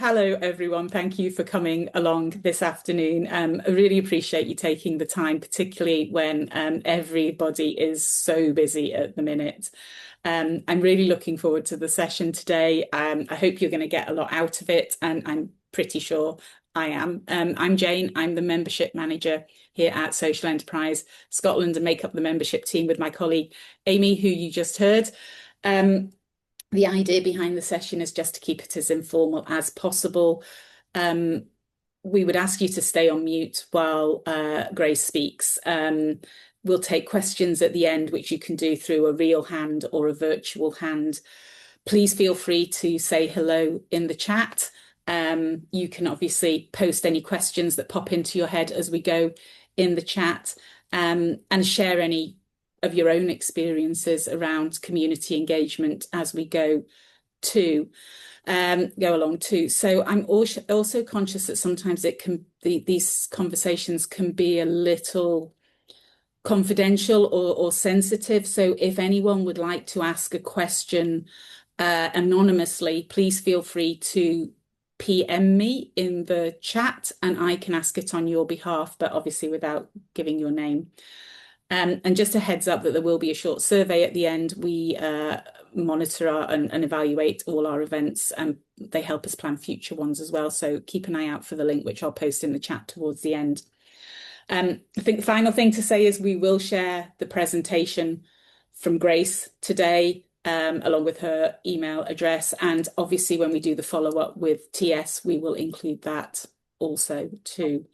Hello, everyone. Thank you for coming along this afternoon. I really appreciate you taking the time, particularly when everybody is so busy at the minute. I'm really looking forward to the session today. I hope you're going to get a lot out of it, and I'm pretty sure I am. I'm Jane. I'm the membership manager here at Social Enterprise Scotland and make up the membership team with my colleague Amy, who you just heard. The idea behind the session is just to keep it as informal as possible. We would ask you to stay on mute while Grace speaks. We'll take questions at the end, which you can do through a real hand or a virtual hand. Please feel free to say hello in the chat. You can obviously post any questions that pop into your head as we go in the chat, and share any of your own experiences around community engagement as we go along too. So I'm also conscious that sometimes these conversations can be a little confidential or sensitive. So if anyone would like to ask a question anonymously, please feel free to PM me in the chat and I can ask it on your behalf, but obviously without giving your name. And just a heads up that there will be a short survey at the end. We monitor and evaluate all our events, and they help us plan future ones as well. So keep an eye out for the link, which I'll post in the chat towards the end. I think the final thing to say is we will share the presentation from Grace today, along with her email address. And obviously when we do the follow-up with TS, we will include that also too.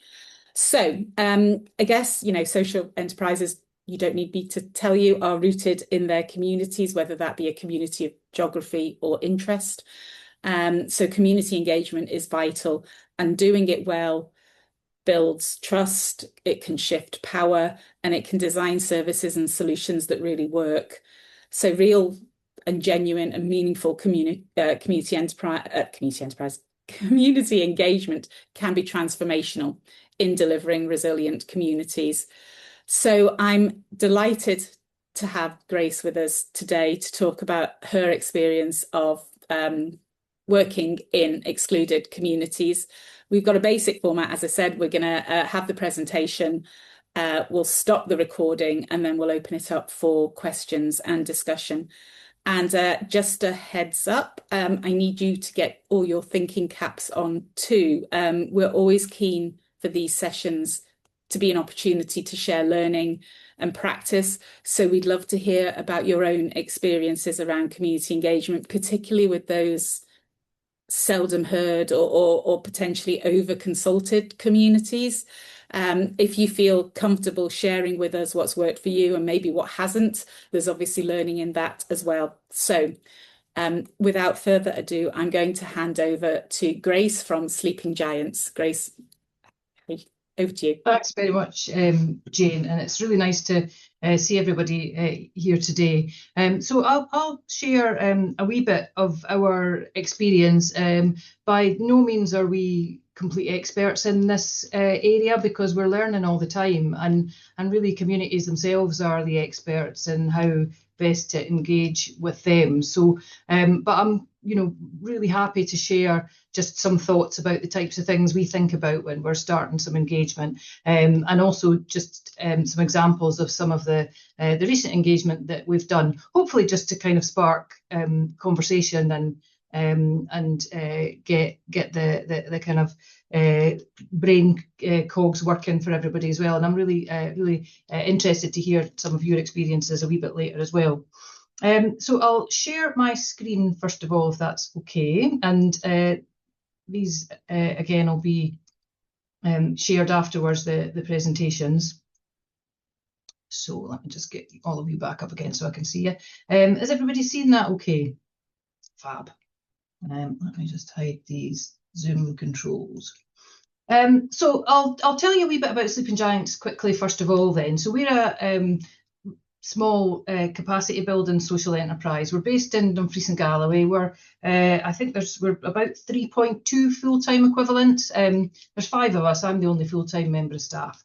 So I guess, social enterprises, you don't need me to tell you, are rooted in their communities, whether that be a community of geography or interest. So community engagement is vital, and doing it well builds trust, it can shift power, and it can design services and solutions that really work. So real and genuine and meaningful community engagement can be transformational in delivering resilient communities. So I'm delighted to have Grace with us today to talk about her experience of working in excluded communities. We've got a basic format. As I said, we're going to have the presentation, we'll stop the recording, and then we'll open it up for questions and discussion. And just a heads up, I need you to get all your thinking caps on too. We're always keen for these sessions to be an opportunity to share learning and practice. So we'd love to hear about your own experiences around community engagement, particularly with those seldom heard or potentially over consulted communities. If you feel comfortable sharing with us what's worked for you and maybe what hasn't, there's obviously learning in that as well. So without further ado, I'm going to hand over to Grace from Sleeping Giants. Grace, over to you. Thanks very much, Jane, and it's really nice to see everybody here today. So I'll share a wee bit of our experience. By no means are we complete experts in this area, because we're learning all the time, and really communities themselves are the experts in how best to engage with them. So but I'm really happy to share just some thoughts about the types of things we think about when we're starting some engagement, and also just some examples of some of the recent engagement that we've done, hopefully just to kind of spark conversation and get the kind of brain cogs working for everybody as well. And I'm really interested to hear some of your experiences a wee bit later as well. So I'll share my screen first of all, if that's okay, and these again will be shared afterwards, the presentations. So let me just get all of you back up again so I can see you. Has everybody seen that okay? Fab. Let me just hide these Zoom controls. So I'll tell you a wee bit about Sleeping Giants quickly first of all then. So we're a small capacity building social enterprise. We're based in Dumfries and Galloway. I think we're about 3.2 full-time equivalents. There's 5 of us. I'm the only full-time member of staff.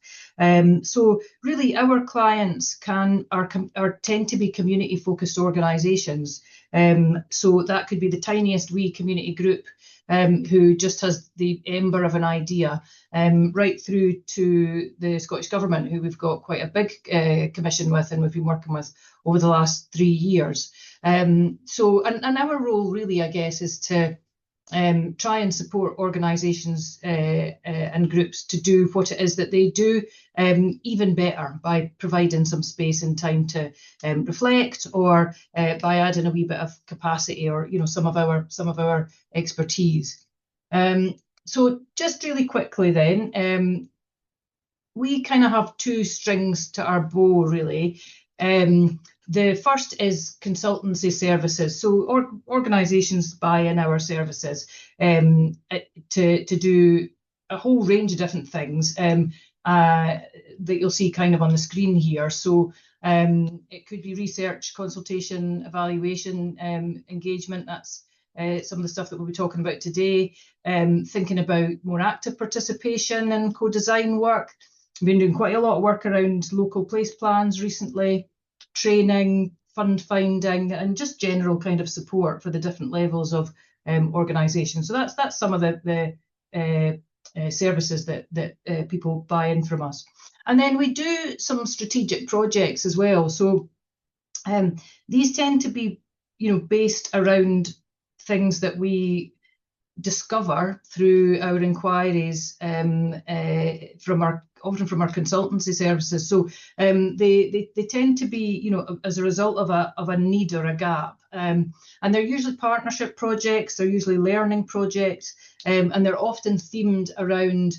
So really our clients tend to be community focused organisations. So that could be the tiniest wee community group who just has the ember of an idea, right through to the Scottish Government, who we've got quite a big commission with and we've been working with over the last 3 years. So our role really, I guess, is to try and support organisations and groups to do what it is that they do even better by providing some space and time to reflect, or by adding a wee bit of capacity, or some of our expertise. So just really quickly then, we kind of have two strings to our bow really. The first is consultancy services. So organisations buy in our services to do a whole range of different things that you'll see kind of on the screen here. So it could be research, consultation, evaluation, engagement. That's some of the stuff that we'll be talking about today. Thinking about more active participation in co-design work. We've been doing quite a lot of work around local place plans recently, training, fund finding, and just general kind of support for the different levels of organisation. So that's some of the services that people buy in from us. And then we do some strategic projects as well. So these tend to be, based around things that we discover through our inquiries often from our consultancy services. So they tend to be, as a result of a need or a gap. And they're usually partnership projects, they're usually learning projects, and they're often themed around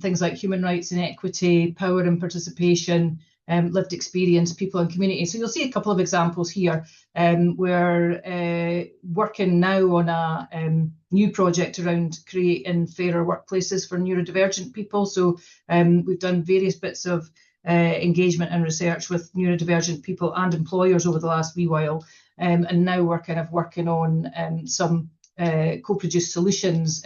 things like human rights and equity, power and participation, lived experience, people and community. So you'll see a couple of examples here. We're working now on a new project around creating fairer workplaces for neurodivergent people. So we've done various bits of engagement and research with neurodivergent people and employers over the last wee while. And now we're kind of working on some co-produced solutions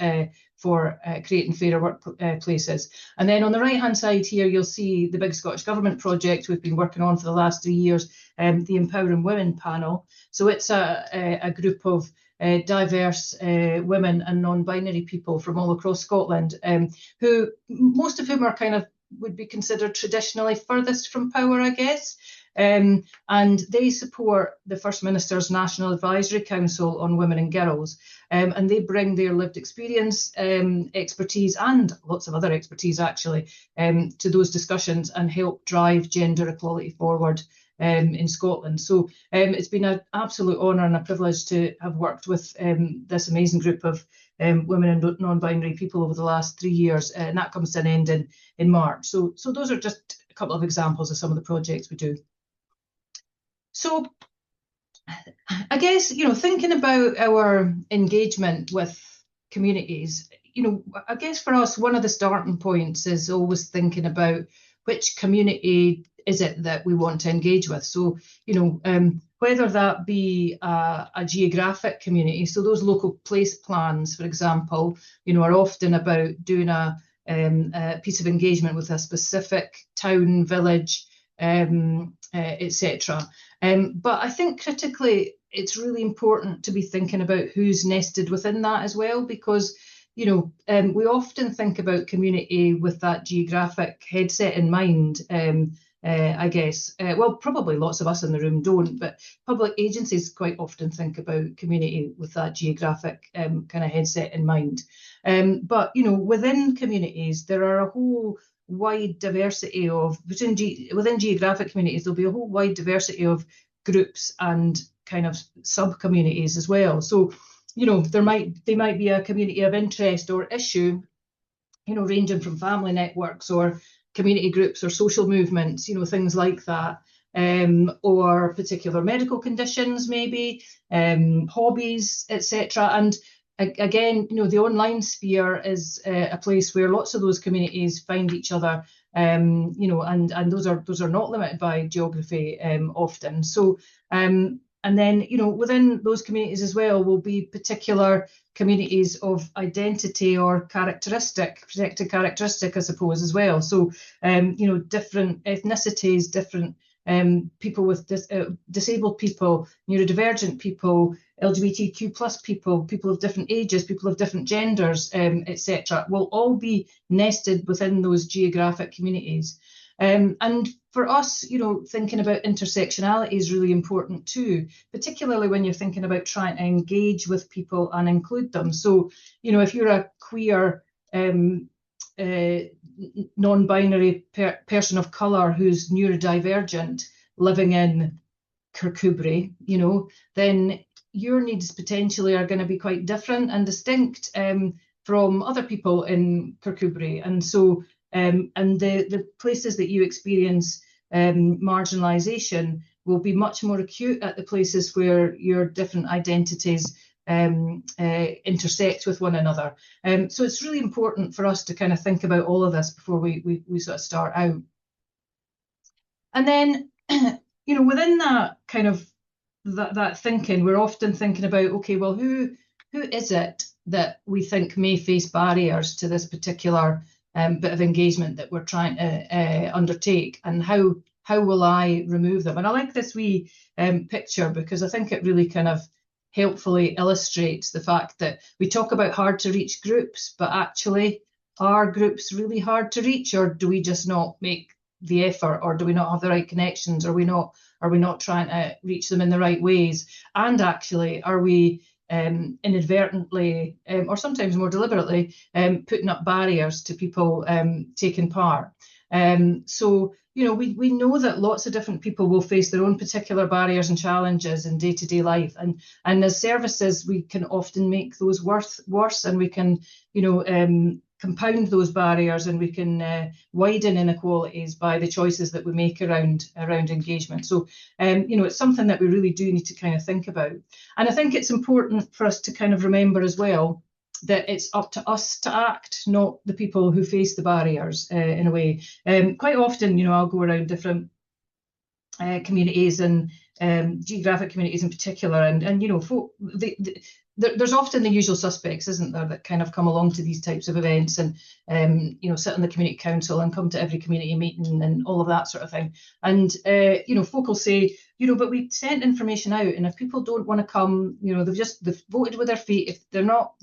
for creating fairer workplaces. And then on the right-hand side here, you'll see the big Scottish Government project we've been working on for the last 3 years, the Empowering Women panel. So it's a group of diverse women and non-binary people from all across Scotland, who most of whom are kind of would be considered traditionally furthest from power, I guess. And they support the First Minister's National Advisory Council on Women and Girls. And they bring their lived experience, expertise, and lots of other expertise actually, to those discussions and help drive gender equality forward in Scotland. So it's been an absolute honour and a privilege to have worked with this amazing group of women and non-binary people over the last 3 years, and that comes to an end in March. So those are just a couple of examples of some of the projects we do. So I guess, thinking about our engagement with communities, I guess for us, one of the starting points is always thinking about which community is it that we want to engage with. So, whether that be a geographic community, so those local place plans, for example, are often about doing a piece of engagement with a specific town, village, etc. But I think critically, it's really important to be thinking about who's nested within that as well, because we often think about community with that geographic headset in mind. I guess, well, probably lots of us in the room don't, but public agencies quite often think about community with that geographic kind of headset in mind. But, within communities, there are a whole wide diversity of, within geographic communities, there'll be a whole wide diversity of groups and kind of sub-communities as well. So, they might be a community of interest or issue, ranging from family networks or community groups or social movements, things like that, or particular medical conditions, maybe, hobbies, etc. And again, the online sphere is a place where lots of those communities find each other, and those are not limited by geography often. So, and then, within those communities as well will be particular communities of identity or protected characteristic, I suppose, as well. So, different ethnicities, different people with disabled people, neurodivergent people, LGBTQ plus people, people of different ages, people of different genders, etc., will all be nested within those geographic communities. And for us, thinking about intersectionality is really important too, particularly when you're thinking about trying to engage with people and include them. So, if you're a queer, non-binary person of colour who's neurodivergent living in Kirkcudbright, then your needs potentially are going to be quite different and distinct from other people in Kirkcudbright. And so, and the places that you experience marginalisation will be much more acute at the places where your different identities intersect with one another. So it's really important for us to kind of think about all of this before we sort of start out. And then, within that kind of that thinking, we're often thinking about, okay, well, who is it that we think may face barriers to this particular bit of engagement that we're trying to undertake, and how will I remove them? And I like this wee picture because I think it really kind of helpfully illustrates the fact that we talk about hard to reach groups, but actually are groups really hard to reach, or do we just not make the effort, or do we not have the right connections, or are we not trying to reach them in the right ways? And actually, are we inadvertently or sometimes more deliberately putting up barriers to people taking part? So we know that lots of different people will face their own particular barriers and challenges in day-to-day life, and as services we can often make those worse, and we can compound those barriers, and we can widen inequalities by the choices that we make around engagement. So it's something that we really do need to kind of think about. And I think it's important for us to kind of remember as well that it's up to us to act, not the people who face the barriers in a way. Quite often, I'll go around different communities and geographic communities in particular, and folk, there's often the usual suspects, isn't there, that kind of come along to these types of events and sit on the community council and come to every community meeting and all of that sort of thing. And folk will say, but we sent information out, and if people don't want to come, they've voted with their feet. If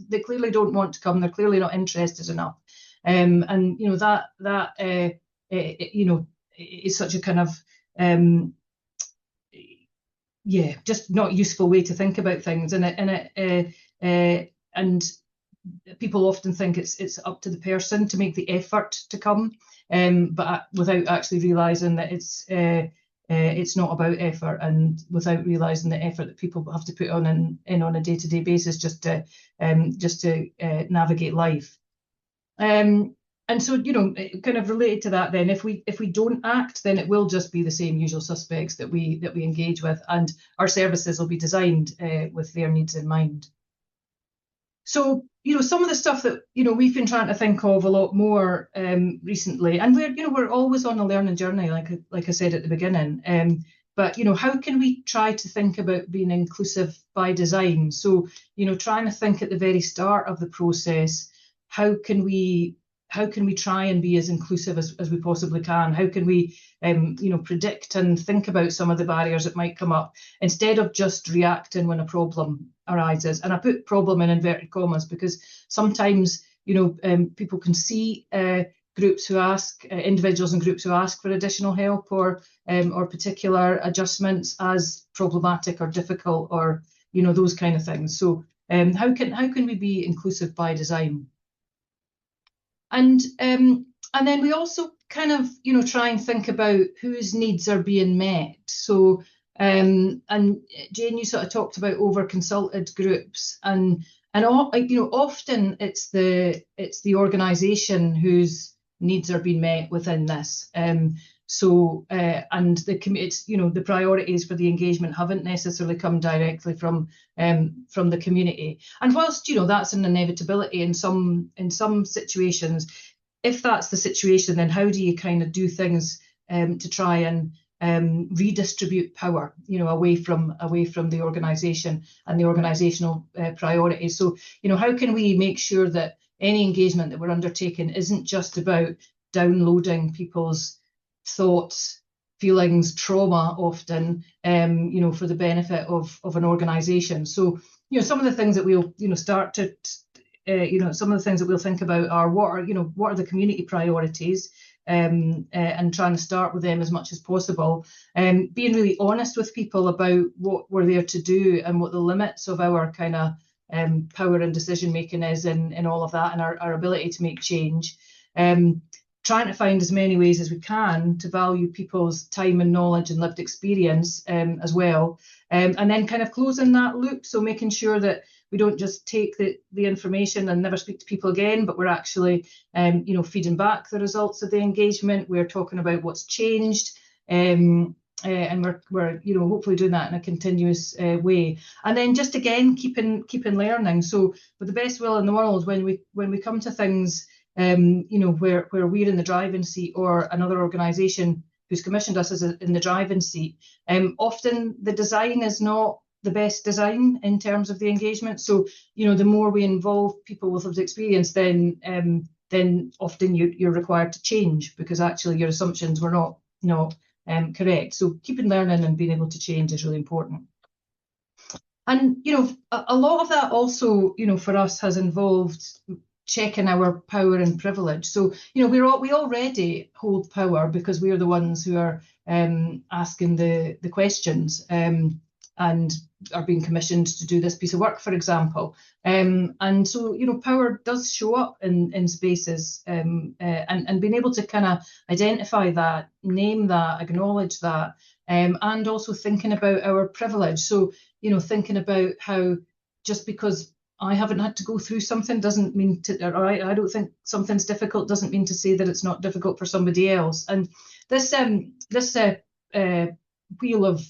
they clearly don't want to come, they're clearly not interested enough. And that is such a kind of just not useful way to think about things, and people often think it's up to the person to make the effort to come, but without actually realising that it's not about effort, and without realising the effort that people have to put on on a day-to-day basis just to navigate life. And so, kind of related to that, then, if we don't act, then it will just be the same usual suspects that we engage with, and our services will be designed with their needs in mind. So, some of the stuff that we've been trying to think of a lot more recently, and we're always on a learning journey, like I said at the beginning. But how can we try to think about being inclusive by design? So, trying to think at the very start of the process, how can we try and be as inclusive as we possibly can? How can we, predict and think about some of the barriers that might come up, instead of just reacting when a problem arises? And I put problem in inverted commas because sometimes, people can see groups who ask, individuals and groups who ask for additional help or particular adjustments as problematic or difficult, or those kind of things. So how can we be inclusive by design? And then we also kind of try and think about whose needs are being met. So and Jayne, you sort of talked about over consulted groups, and often it's the organisation whose needs are being met within this. So and the priorities for the engagement haven't necessarily come directly from the community. And whilst that's an inevitability in some situations, if that's the situation, then how do you kind of do things to try and redistribute power, away from the organisation and the organisational priorities? So how can we make sure that any engagement that we're undertaking isn't just about downloading people's thoughts, feelings, trauma often, for the benefit of an organisation. So, some of the things that we'll, start to, some of the things that we'll think about are what are the community priorities, and trying to start with them as much as possible. Being really honest with people about what we're there to do and what the limits of our kind of power and decision making is in all of that, and our ability to make change. Trying to find as many ways as we can to value people's time and knowledge and lived experience as well. And then kind of closing that loop, so making sure that we don't just take the information and never speak to people again, but we're actually feeding back the results of the engagement. We're talking about what's changed, and we're hopefully doing that in a continuous way. And then just again keeping learning. So with the best will in the world, when we come to things where we're in the driving seat, or another organisation who's commissioned us is in the driving seat, often the design is not the best design in terms of the engagement. So the more we involve people with lived experience, then often you're required to change, because actually your assumptions were not correct. So keeping learning and being able to change is really important. And a lot of that also for us has involved checking our power and privilege. So we already hold power, because we are the ones who are asking the questions, and are being commissioned to do this piece of work, for example. And so power does show up in spaces, and being able to kind of identify that, name that, acknowledge that, and also thinking about our privilege. So thinking about how just because I haven't had to go through something doesn't mean to, or I don't think something's difficult doesn't mean to say that it's not difficult for somebody else. And this wheel of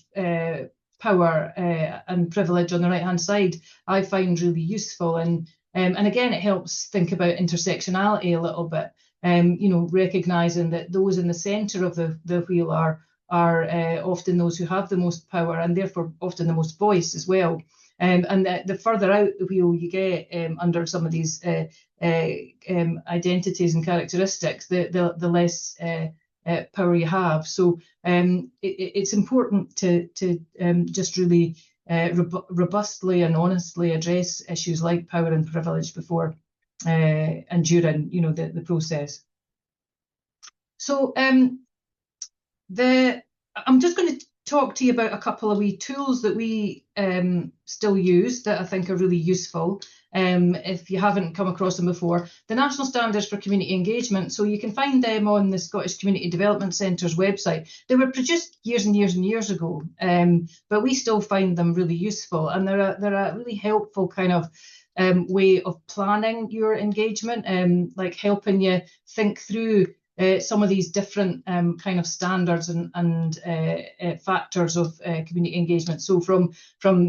power and privilege on the right hand side I find really useful, and again it helps think about intersectionality a little bit, recognizing that those in the center of the wheel are often those who have the most power, and therefore often the most voice as well. And the further out the wheel you get under some of these identities and characteristics, the less power you have. So it's important to just really robustly and honestly address issues like power and privilege before and during the process. So I'm just going to talk to you about a couple of wee tools that we still use that I think are really useful. If you haven't come across them before, the National Standards for Community Engagement. So you can find them on the Scottish Community Development Centre's website. They were produced years and years and years ago, but we still find them really useful, and they're a really helpful kind of way of planning your engagement, like helping you think through some of these different kind of standards and factors of community engagement. So from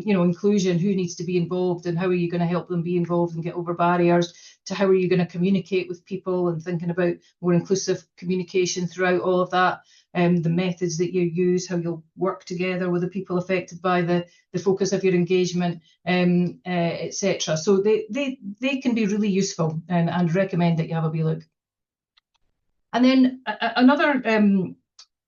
inclusion, who needs to be involved and how are you going to help them be involved and get over barriers, to how are you going to communicate with people and thinking about more inclusive communication throughout all of that, the methods that you use, how you'll work together with the people affected by the focus of your engagement, etc. So they can be really useful, and recommend that you have a wee look. And then another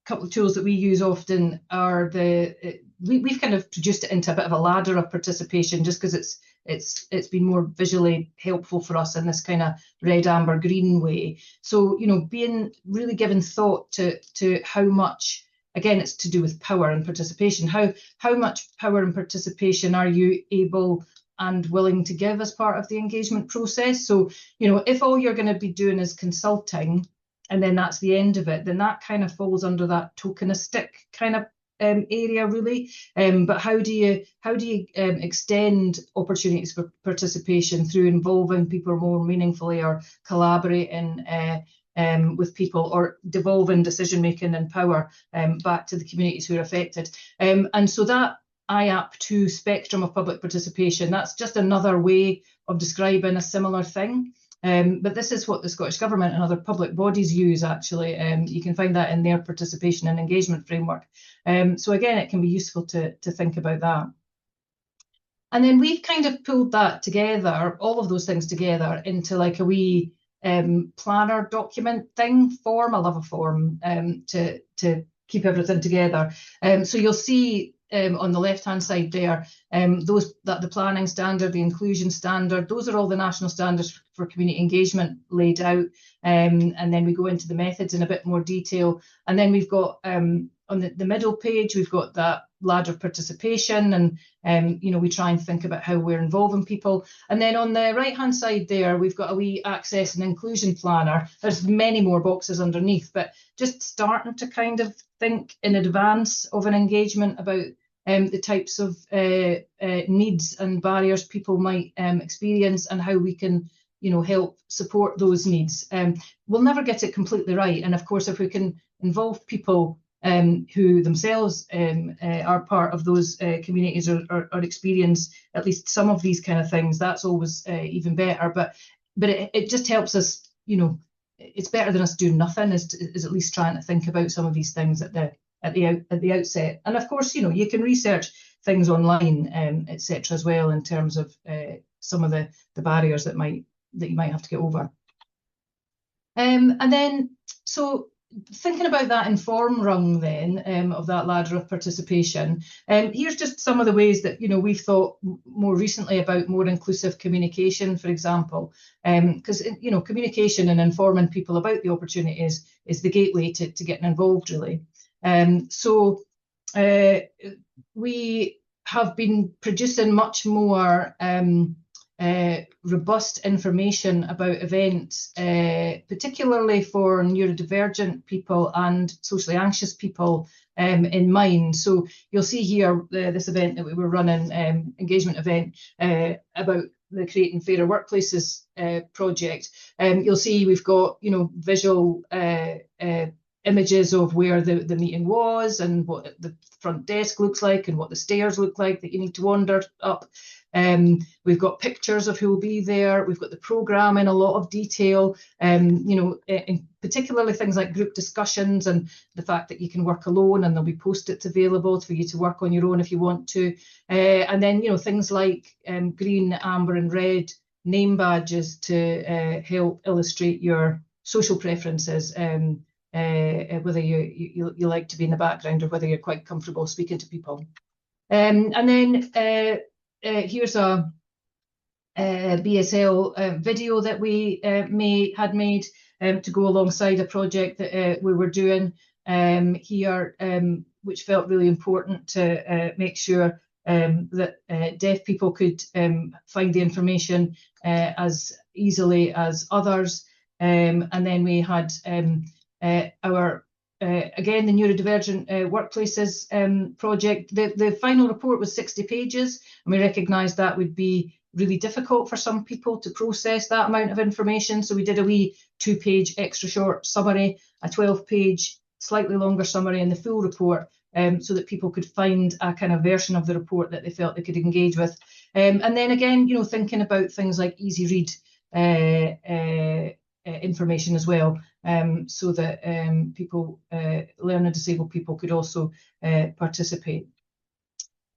couple of tools that we use often are we've kind of produced it into a bit of a ladder of participation, just because it's been more visually helpful for us in this kind of red, amber, green way. So being really given thought to how much, again, it's to do with power and participation. How much power and participation are you able and willing to give as part of the engagement process? So if all you're going to be doing is consulting, and then that's the end of it, then that kind of falls under that tokenistic kind of area, really. But how do you extend opportunities for participation through involving people more meaningfully, or collaborating with people, or devolving decision making and power back to the communities who are affected? And so that IAP2 spectrum of public participation, that's just another way of describing a similar thing. But this is what the Scottish Government and other public bodies use, actually. You can find that in their participation and engagement framework. So again, it can be useful to think about that. And then we've kind of pulled that together, all of those things together, into like a wee planner document thing form. I love a form to keep everything together. So you'll see on the left-hand side there, the planning standard, the inclusion standard, those are all the national standards for community engagement laid out. And then we go into the methods in a bit more detail. And then we've got on the middle page, we've got that ladder of participation, and we try and think about how we're involving people. And then on the right-hand side there, we've got a wee access and inclusion planner. There's many more boxes underneath, but just starting to kind of think in advance of an engagement about the types of needs and barriers people might experience, and how we can, help support those needs. We'll never get it completely right, and of course, if we can involve people who themselves are part of those communities or experience at least some of these kind of things, that's always even better. But it just helps us, it's better than us doing nothing, is at least trying to think about some of these things at the outset. And of course, you can research things online, etc. as well, in terms of some of the barriers that you might have to get over. And then, so thinking about that inform rung then of that ladder of participation, here's just some of the ways that we've thought more recently about more inclusive communication, for example, because communication and informing people about the opportunities is the gateway to getting involved, really. So we have been producing much more robust information about events, particularly for neurodivergent people and socially anxious people in mind. So you'll see here this event that we were running, engagement event about the Creating Fairer Workplaces project. You'll see we've got visual images of where the meeting was, and what the front desk looks like, and what the stairs look like that you need to wander up. We've got pictures of who will be there. We've got the programme in a lot of detail, in particularly things like group discussions, and the fact that you can work alone, and there'll be post-its available for you to work on your own if you want to. And then things like green, amber and red name badges to help illustrate your social preferences, whether you like to be in the background or whether you're quite comfortable speaking to people. And then here's a BSL video that we had made to go alongside a project that we were doing here, which felt really important to make sure that deaf people could find the information as easily as others. And then we had our again, the neurodivergent workplaces project. The final report was 60 pages, and we recognised that would be really difficult for some people to process that amount of information. So we did a wee 2-page extra short summary, a 12-page slightly longer summary, and the full report, so that people could find a kind of version of the report that they felt they could engage with. And then again, thinking about things like easy read information as well, so that people, learning disabled people, could also participate.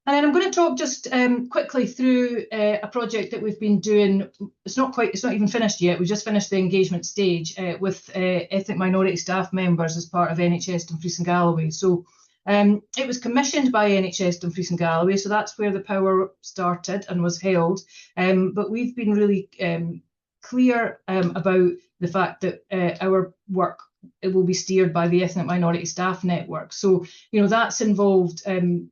And then I'm going to talk just quickly through a project that we've been doing. It's not even finished yet. We just finished the engagement stage with ethnic minority staff members as part of NHS Dumfries and Galloway. So it was commissioned by NHS Dumfries and Galloway, so that's where the power started and was held. But we've been really clear about the fact that our work, it will be steered by the Ethnic Minority Staff Network. So, that's involved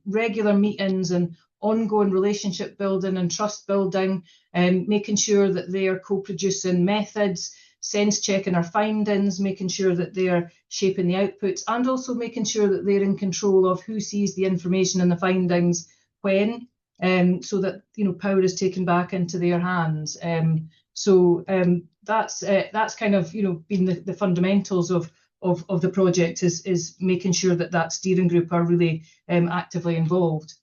regular meetings and ongoing relationship building and trust building, and making sure that they are co-producing methods, sense checking our findings, making sure that they're shaping the outputs, and also making sure that they're in control of who sees the information and the findings when, so that, power is taken back into their hands. So that's kind of been the fundamentals of the project, is making sure that steering group are really actively involved.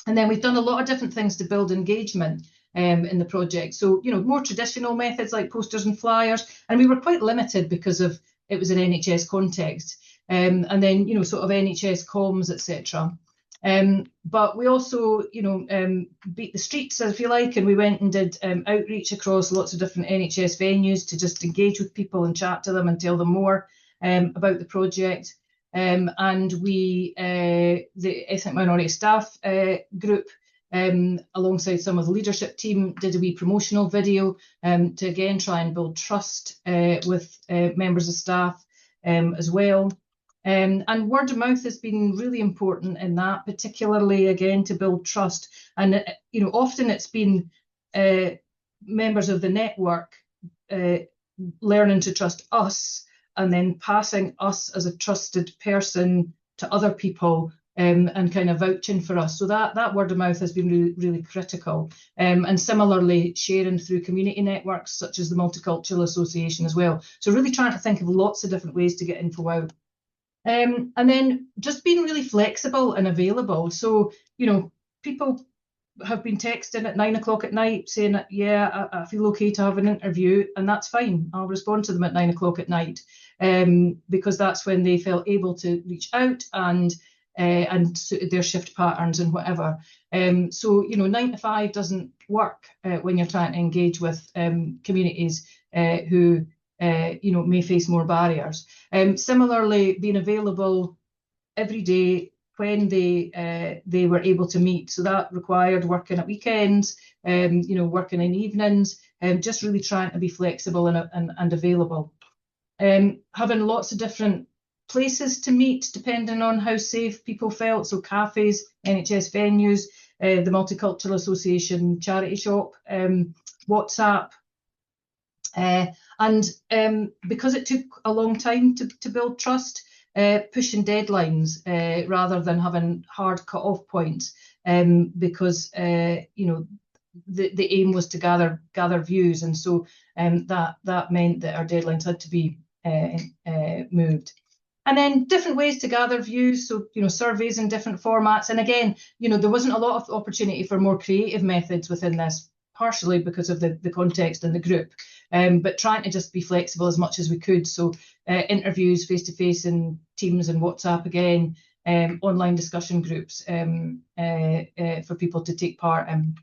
And then we've done a lot of different things to build engagement in the project. So more traditional methods like posters and flyers, and we were quite limited because of it was an NHS context, and then sort of NHS comms, etc. But we also, beat the streets, if you like, and we went and did outreach across lots of different NHS venues to just engage with people and chat to them and tell them more about the project. and we, the ethnic minority staff group, alongside some of the leadership team, did a wee promotional video to again try and build trust with members of staff as well. And word of mouth has been really important in that, particularly again to build trust. And often it's been members of the network learning to trust us and then passing us as a trusted person to other people and kind of vouching for us. So that word of mouth has been really, really critical. And similarly, sharing through community networks such as the Multicultural Association as well. So really trying to think of lots of different ways to get info out. And then just being really flexible and available. So, people have been texting at 9 o'clock at night saying, yeah, I feel okay to have an interview, and that's fine. I'll respond to them at 9 o'clock at night because that's when they felt able to reach out and suited their shift patterns and whatever. So, 9 to 5 doesn't work when you're trying to engage with communities who may face more barriers. Similarly, being available every day when they were able to meet. So that required working at weekends, working in evenings, just really trying to be flexible and available. Having lots of different places to meet depending on how safe people felt. So cafes, NHS venues, the Multicultural Association charity shop, WhatsApp. And because it took a long time to build trust, pushing deadlines rather than having hard cut-off points, because the aim was to gather views, and so that meant that our deadlines had to be moved. And then different ways to gather views, so surveys in different formats. And again, there wasn't a lot of opportunity for more creative methods within this, partially because of the context and the group, but trying to just be flexible as much as we could. So interviews face-to-face in Teams and WhatsApp again, online discussion groups for people to take part in.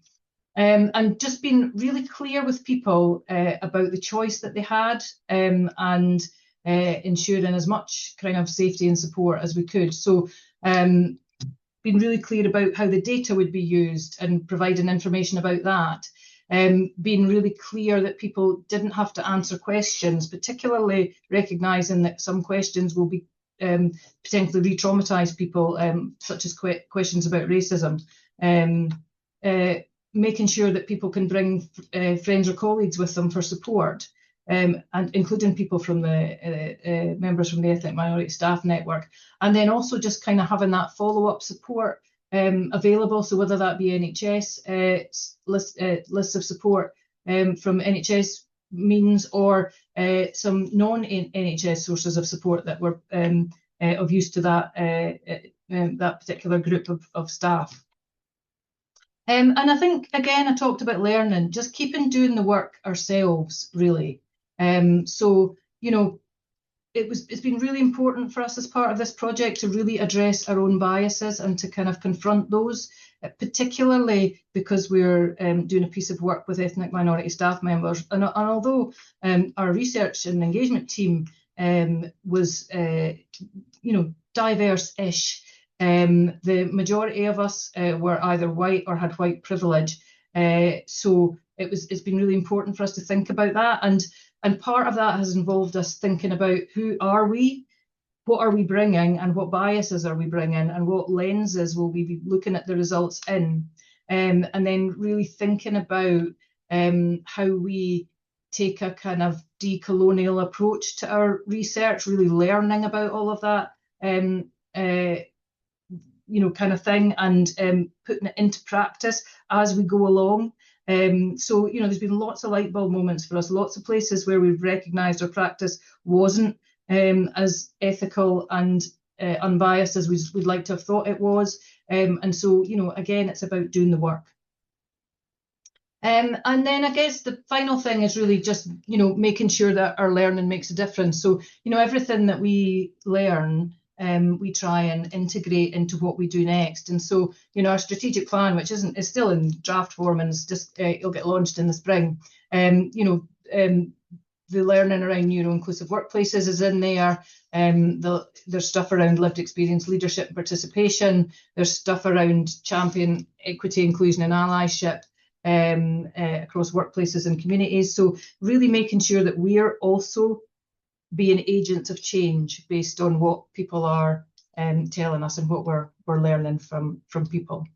And just being really clear with people about the choice that they had, and ensuring as much kind of safety and support as we could. So being really clear about how the data would be used and providing information about that. Being really clear that people didn't have to answer questions, particularly recognising that some questions will be potentially re-traumatise people, such as questions about racism. Making sure that people can bring friends or colleagues with them for support, and including people from the members from the ethnic minority staff network, and then also just kind of having that follow-up support available. So whether that be NHS lists of support from NHS means, or some non-NHS sources of support that were of use to that particular group of staff. And I think, again, I talked about learning, just keeping doing the work ourselves, really. So, it's been really important for us as part of this project to really address our own biases and to kind of confront those, particularly because we're doing a piece of work with ethnic minority staff members. And although our research and engagement team was, diverse-ish, the majority of us were either white or had white privilege. So it's been really important for us to think about that. And part of that has involved us thinking about who are we, what are we bringing, and what biases are we bringing, and what lenses will we be looking at the results in, and then really thinking about how we take a kind of decolonial approach to our research, really learning about all of that kind of thing, and putting it into practice as we go along. So, there's been lots of light bulb moments for us, lots of places where we've recognised our practice wasn't as ethical and unbiased as we'd like to have thought it was. And so, again, it's about doing the work. And then I guess the final thing is really just, making sure that our learning makes a difference. So, everything that we learn, we try and integrate into what we do next. And so, our strategic plan, which is still in draft form and is just it'll get launched in the spring, the learning around neuro-inclusive workplaces is in there. There's stuff around lived experience, leadership and participation. There's stuff around champion equity, inclusion and allyship across workplaces and communities. So really making sure that we're also being agents of change based on what people are telling us and what we're learning from people.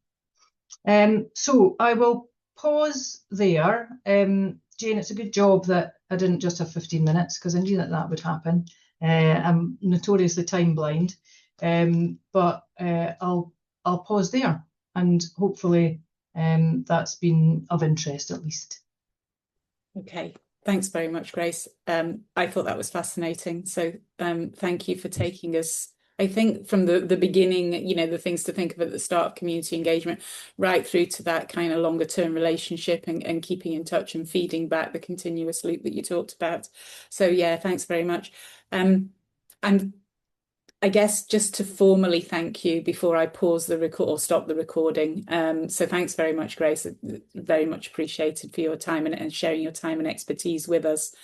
So I will pause there. Jayne, it's a good job that I didn't just have 15 minutes, because I knew that that would happen. I'm notoriously time blind, but I'll pause there, and hopefully that's been of interest at least. Okay, thanks very much, Grace. I thought that was fascinating. So thank you for taking us, I think, from the beginning, you know, the things to think of at the start of community engagement, right through to that kind of longer term relationship and keeping in touch and feeding back the continuous loop that you talked about. So yeah, thanks very much. And I guess just to formally thank you before I pause the record or stop the recording. So thanks very much, Grace. Very much appreciated for your time and sharing your time and expertise with us.